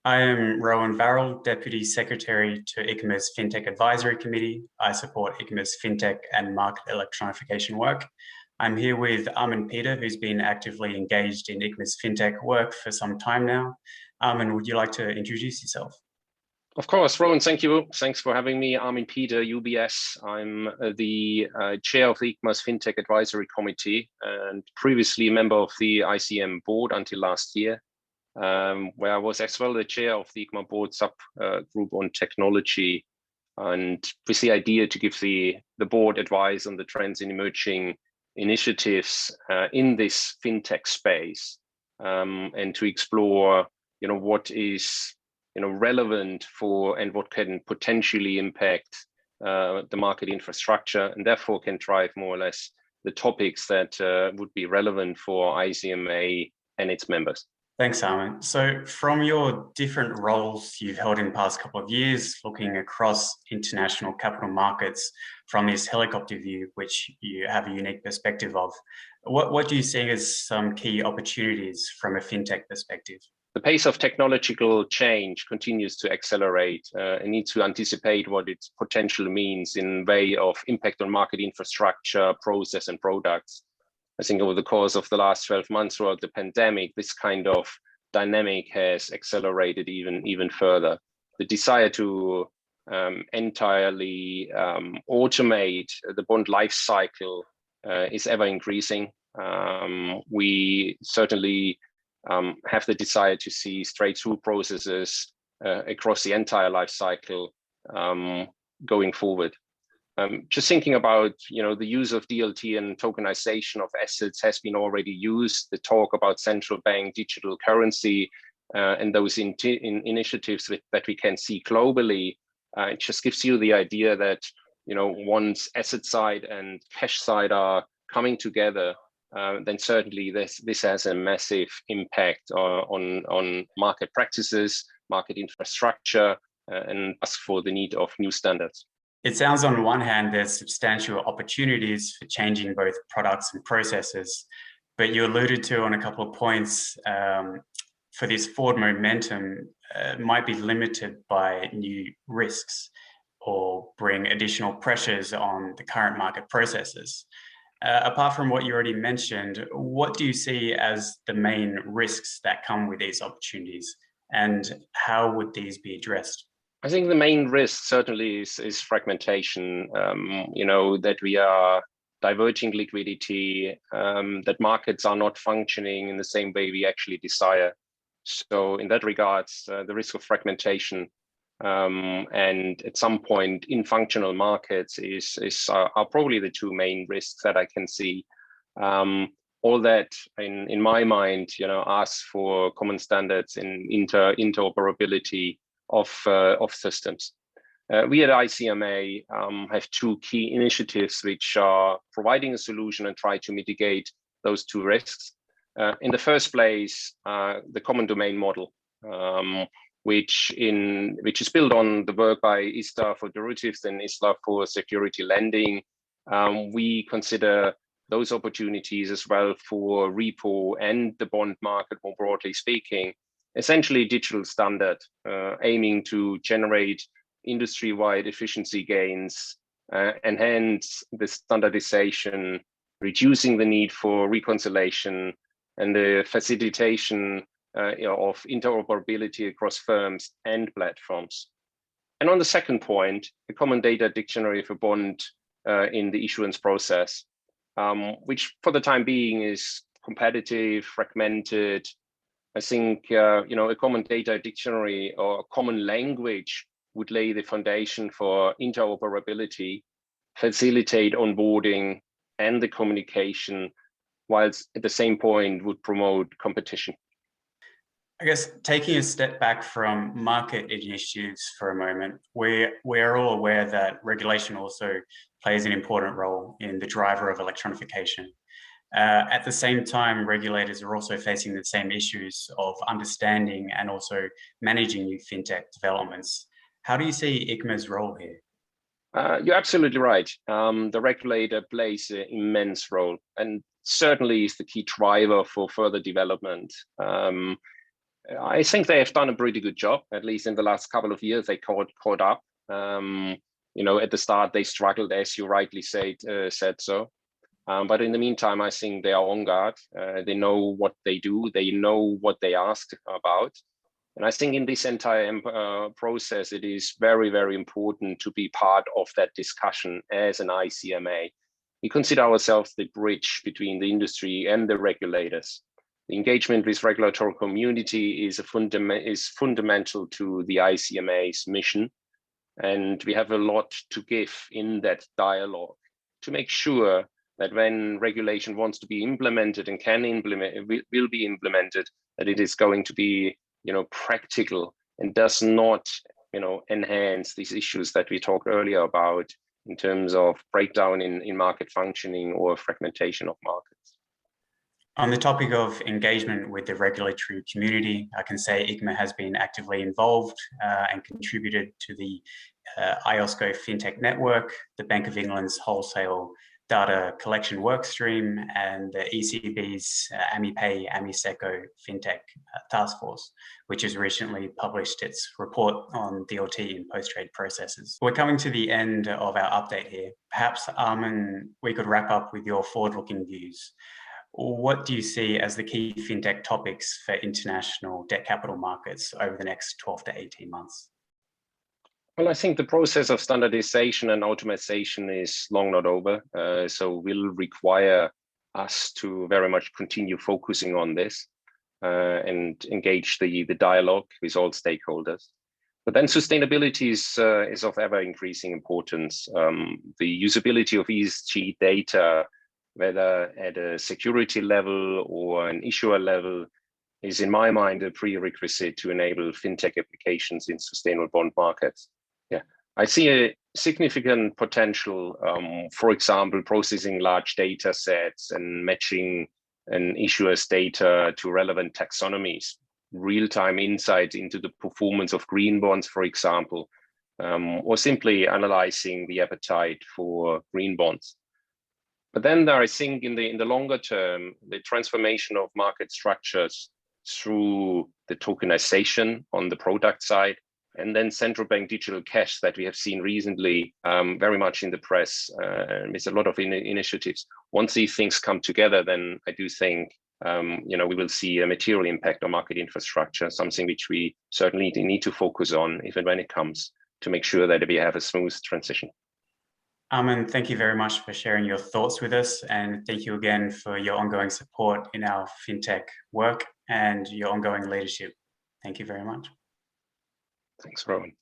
I am Rowan Varrell, Deputy Secretary to ICMA's FinTech Advisory Committee. I support ICMA's FinTech and market electronification work. I'm here with Armin Peter, who's been actively engaged in ICMA's FinTech work for some time now. Armin, would you like to introduce yourself? Of course, Rowan, thank you. Thanks for having me. Armin Peter, UBS. I'm the chair of the ICMA's FinTech Advisory Committee and previously a member of the ICM board until last year, where I was as well the chair of the ICMA board subgroup on technology, and with the idea to give the board advice on the trends in emerging initiatives in this FinTech space, and to explore, what is relevant for and what can potentially impact the market infrastructure, and therefore can drive more or less the topics that would be relevant for ICMA and its members. Thanks, Armin. So from your different roles you've held in the past couple of years, looking across international capital markets from this helicopter view, which you have a unique perspective of, what do you see as some key opportunities from a FinTech perspective? The pace of technological change continues to accelerate and need to anticipate what its potential means in way of impact on market infrastructure, process, and products. I think over the course of the last 12 months throughout the pandemic, this kind of dynamic has accelerated even further. The desire to entirely automate the bond life cycle is ever increasing. We certainly have the desire to see straight-through processes across the entire life cycle going forward. Just thinking about the use of DLT and tokenization of assets has been already used. The talk about central bank digital currency and those initiatives that we can see globally, it just gives you the idea that once asset side and cash side are coming together, then certainly this has a massive impact on market practices, market infrastructure, and ask for the need of new standards. It sounds on one hand there's substantial opportunities for changing both products and processes, but you alluded to on a couple of points for this forward momentum might be limited by new risks or bring additional pressures on the current market processes. Apart from what you already mentioned, what do you see as the main risks that come with these opportunities, and how would these be addressed? I think the main risk certainly is fragmentation, that we are diverging liquidity, that markets are not functioning in the same way we actually desire. So in that regards, the risk of fragmentation and at some point in functional markets are probably the two main risks that I can see. All that in my mind, asks for common standards in interoperability of systems. We at ICMA have two key initiatives which are providing a solution and try to mitigate those two risks. In the first place, the common domain model, which is built on the work by ISDA for derivatives and ISLA for security lending. We consider those opportunities as well for repo and the bond market more broadly speaking, essentially digital standard, aiming to generate industry-wide efficiency gains, enhance the standardization, reducing the need for reconciliation, and the facilitation of interoperability across firms and platforms. And on the second point, a common data dictionary for bond in the issuance process, which for the time being is competitive, fragmented. I think a common data dictionary or common language would lay the foundation for interoperability, facilitate onboarding and the communication, whilst at the same point would promote competition. I guess taking a step back from market initiatives for a moment, we're all aware that regulation also plays an important role in the driver of electronification. At the same time, regulators are also facing the same issues of understanding and also managing new fintech developments. How do you see ICMA's role here? You're absolutely right. The regulator plays an immense role and certainly is the key driver for further development. I think they have done a pretty good job, at least in the last couple of years. They caught up. At the start they struggled, as you rightly said so. But in the meantime, I think they are on guard. They know what they do. They know what they ask about. And I think in this entire process, it is very, very important to be part of that discussion as an ICMA. We consider ourselves the bridge between the industry and the regulators. The engagement with regulatory community is fundamental to the ICMA's mission. And we have a lot to give in that dialogue to make sure that when regulation wants to be implemented and will be implemented, that it is going to be, practical and does not, enhance these issues that we talked earlier about in terms of breakdown in market functioning or fragmentation of markets. On the topic of engagement with the regulatory community, I can say ICMA has been actively involved and contributed to the IOSCO FinTech Network, the Bank of England's wholesale data collection workstream, and the ECB's AmiPay AmiSeco FinTech Task Force, which has recently published its report on DLT in post-trade processes. We're coming to the end of our update here. Perhaps, Armen, we could wrap up with your forward-looking views. What do you see as the key fintech topics for international debt capital markets over the next 12 to 18 months? Well, I think the process of standardization and automation is long not over. So will require us to very much continue focusing on this and engage the dialogue with all stakeholders. But then sustainability is of ever increasing importance. The usability of ESG data, whether at a security level or an issuer level, is in my mind a prerequisite to enable fintech applications in sustainable bond markets. Yeah, I see a significant potential, for example, processing large data sets and matching an issuer's data to relevant taxonomies, real-time insights into the performance of green bonds, for example, or simply analyzing the appetite for green bonds. But then there, I think in the longer term, the transformation of market structures through the tokenization on the product side, and then central bank digital cash that we have seen recently, very much in the press, with a lot of initiatives. Once these things come together, then I do think we will see a material impact on market infrastructure, something which we certainly need to focus on if and when it comes, to make sure that we have a smooth transition. Armen, thank you very much for sharing your thoughts with us, and thank you again for your ongoing support in our fintech work and your ongoing leadership. Thank you very much. Thanks, Rowan.